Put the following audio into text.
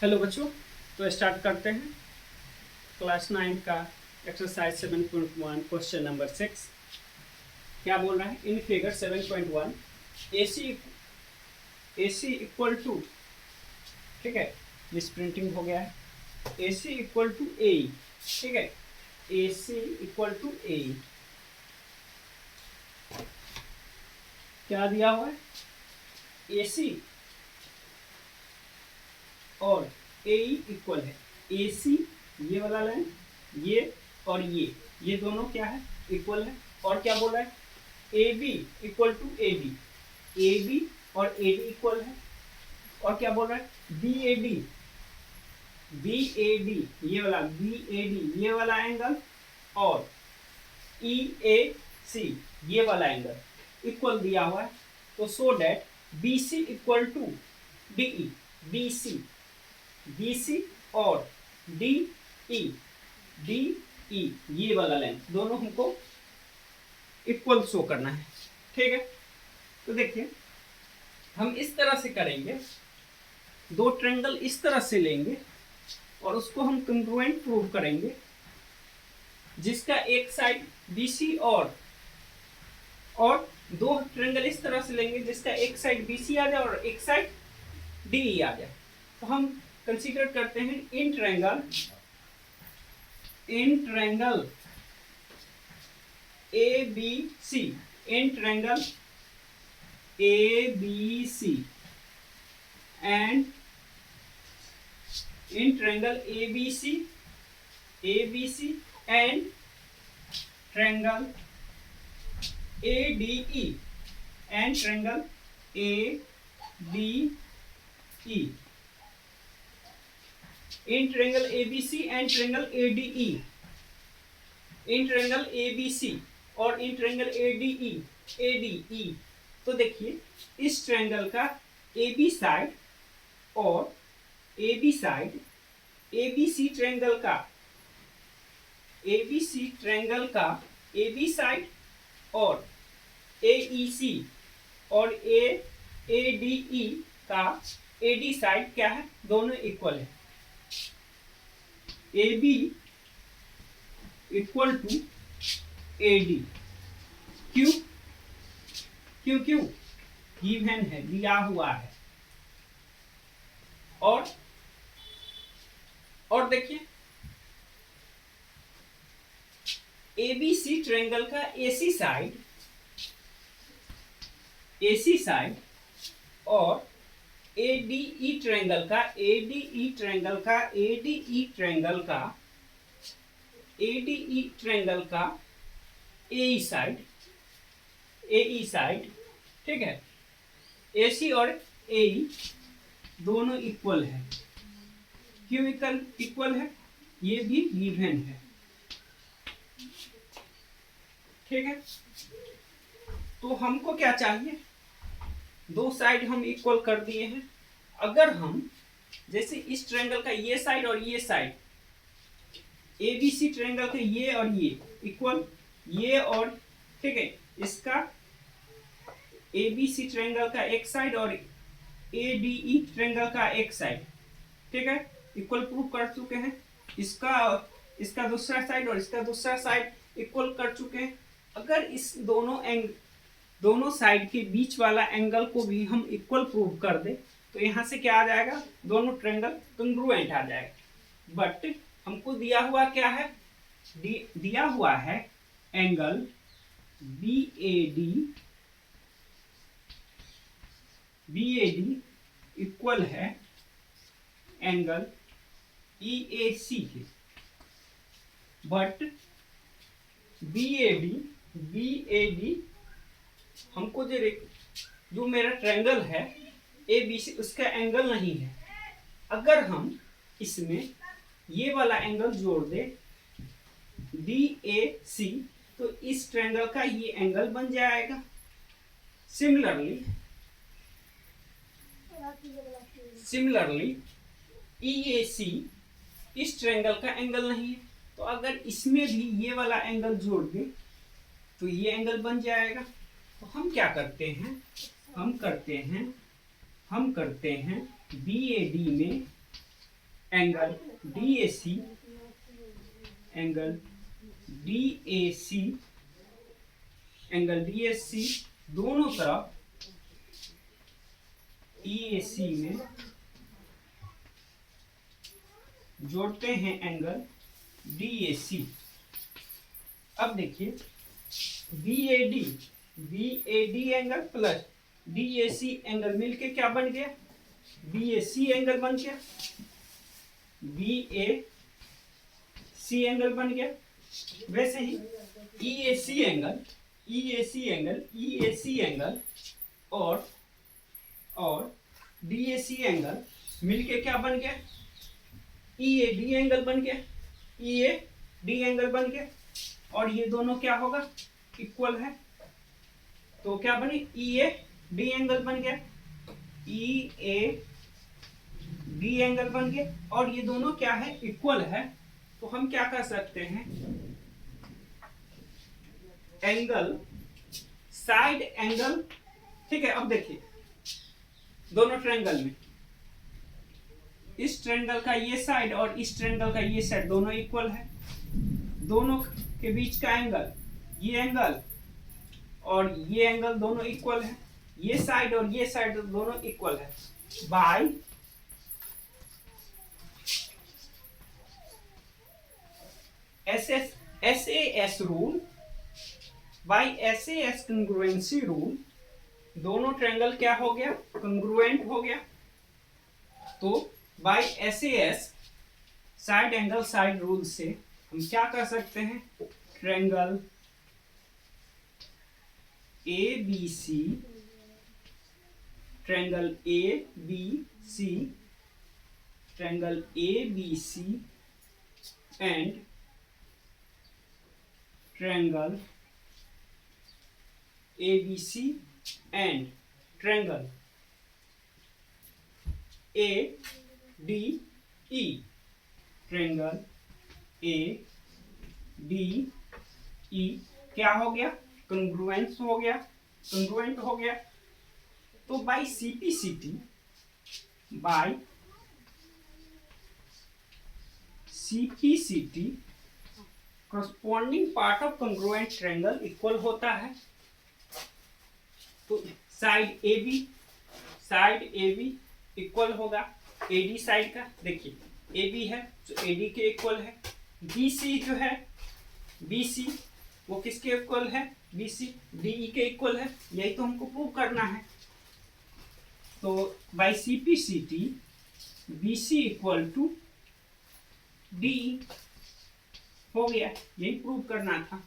Hello बच्चों, तो start करते हैं क्लास 9 का एक्सरसाइज 7.1 क्वेश्चन नंबर 6। क्या बोल रहा है? In figure 7.1 AC equal to, ठीक है, मिस प्रिंटिंग हो गया है, AC इक्वल टू ए, ठीक है, AC इक्वल टू ए क्या दिया हुआ है? AC और ए इक्वल है। AC ये वाला लाइन, ये और ये दोनों क्या है? इक्वल है। और क्या बोल रहा है? AB equal to AB, AB और AD इक्वल है। और क्या बोल रहा है? BAD ये वाला BAD ये वाला एंगल और EAC ये वाला एंगल इक्वल दिया हुआ है। तो so that BC equal to DE, BC और DE ये वाला लाइन दोनों हमको इक्वल शो करना है, ठीक है। तो देखिए हम इस तरह से करेंगे, दो ट्रायंगल इस तरह से लेंगे और उसको हम कंग्रुएंट प्रूव करेंगे, जिसका एक साइड BC और दो ट्रायंगल इस तरह से लेंगे जिसका एक साइड BC आ जाए और एक साइड DE आ जाए। तो हम कंसीडर करते हैं in triangle ABC, in triangle ABC and in triangle ABC and triangle ADE and triangle ADE, in triangle ABC and triangle ADE, in triangle ABC और इन ट्रायंगल ADE। तो देखिए इस triangle का AB साइड और AB side, ABC triangle का AB side और AEC और ADE का AD साइड क्या है? दोनों इक्वल है। AB इक्वल टू AD, क्यों? गिवन है, दिया हुआ है। और देखिए ABC ट्रायंगल का AC साइड और ADE ट्रायंगल का ADE ट्रायंगल का AE साइड, ठीक है। AC और AE दोनों इक्वल है। क्यों इक्वल है? ये भी गिवन है, ठीक है। तो हमको क्या चाहिए? दो साइड हम इक्वल कर दिए हैं। अगर हम जैसे इस ट्रायंगल का ये साइड और ये साइड, ABC ट्रायंगल के ये और ये इक्वल, ये और, ठीक है, इसका ABC ट्रायंगल का एक साइड और ADE ट्रायंगल का एक साइड, ठीक है, इक्वल प्रूव कर चुके हैं। इसका दूसरा साइड और इसका दूसरा साइड इक्वल कर चुके हैं। अगर इस दोनों साइड के बीच वाला एंगल को भी हम इक्वल प्रूव कर दे तो यहाँ से क्या आ जाएगा? दोनों ट्रायंगल कंग्रुएंट आ जाएगा। बट हमको दिया हुआ क्या है? दिया हुआ है एंगल BAD इक्वल है एंगल EAC के। बट BAD हमको जो मेरा ट्रायंगल है ABC उसका एंगल नहीं है। अगर हम इसमें ये वाला एंगल जोड़ दे DAC तो इस ट्रायंगल का ये एंगल बन जाएगा। सिमिलरली EAC इस ट्रायंगल का एंगल नहीं है। तो अगर इसमें भी ये वाला एंगल जोड़ दे तो ये एंगल बन जाएगा। तो हम क्या करते हैं? हम करते हैं BAD में angle DAC, angle DAC, angle DAC दोनों तरफ EAC में जोड़ते हैं एंगल DAC। अब देखिए VAD angle plus DAC angle मिलके क्या बन गया, BAC एंगल बन गया, BAC एंगल बन गया। वैसे ही EAC एंगल और DAC एंगल मिलके क्या बन गया, EAD एंगल बन गया, EAD एंगल बन गया। और ये दोनों क्या होगा, इक्वल है, तो क्या बने, EAD एंगल बन गया, EAD एंगल बन गया। और ये दोनों क्या है, इक्वल है। तो हम क्या कर सकते हैं, एंगल साइड एंगल, ठीक है। अब देखिए दोनों ट्रायंगल में इस ट्रायंगल का ये साइड और इस ट्रायंगल का ये साइड दोनों इक्वल है। दोनों के बीच का एंगल, ये एंगल और ये एंगल दोनों इक्वल है। ये साइड और ये साइड दोनों इक्वल है। By SAS rule, by SAS congruency rule, दोनों ट्रायंगल क्या हो गया, कंग्रुएंट हो गया। तो by SAS side angle side rule से हम क्या कर सकते हैं, triangle ABC, triangle ABC, triangle ABC and triangle ABC and triangle ADE, triangle ADE क्या हो गया, कंग्रुएंस हो गया, कंग्रुएंट हो गया। तो by CPCT, by CPCT corresponding part of congruent triangle equal होता है। तो साइड AB इक्वल होगा AD साइड का, देखिए AB है तो AD के इक्वल है। BC जो है, BC वो किसके इक्वल है, BC DE के इक्वल है। यही तो हमको प्रूव करना है। तो by CPCT BC equal to DE हो गया, यही प्रूव करना था।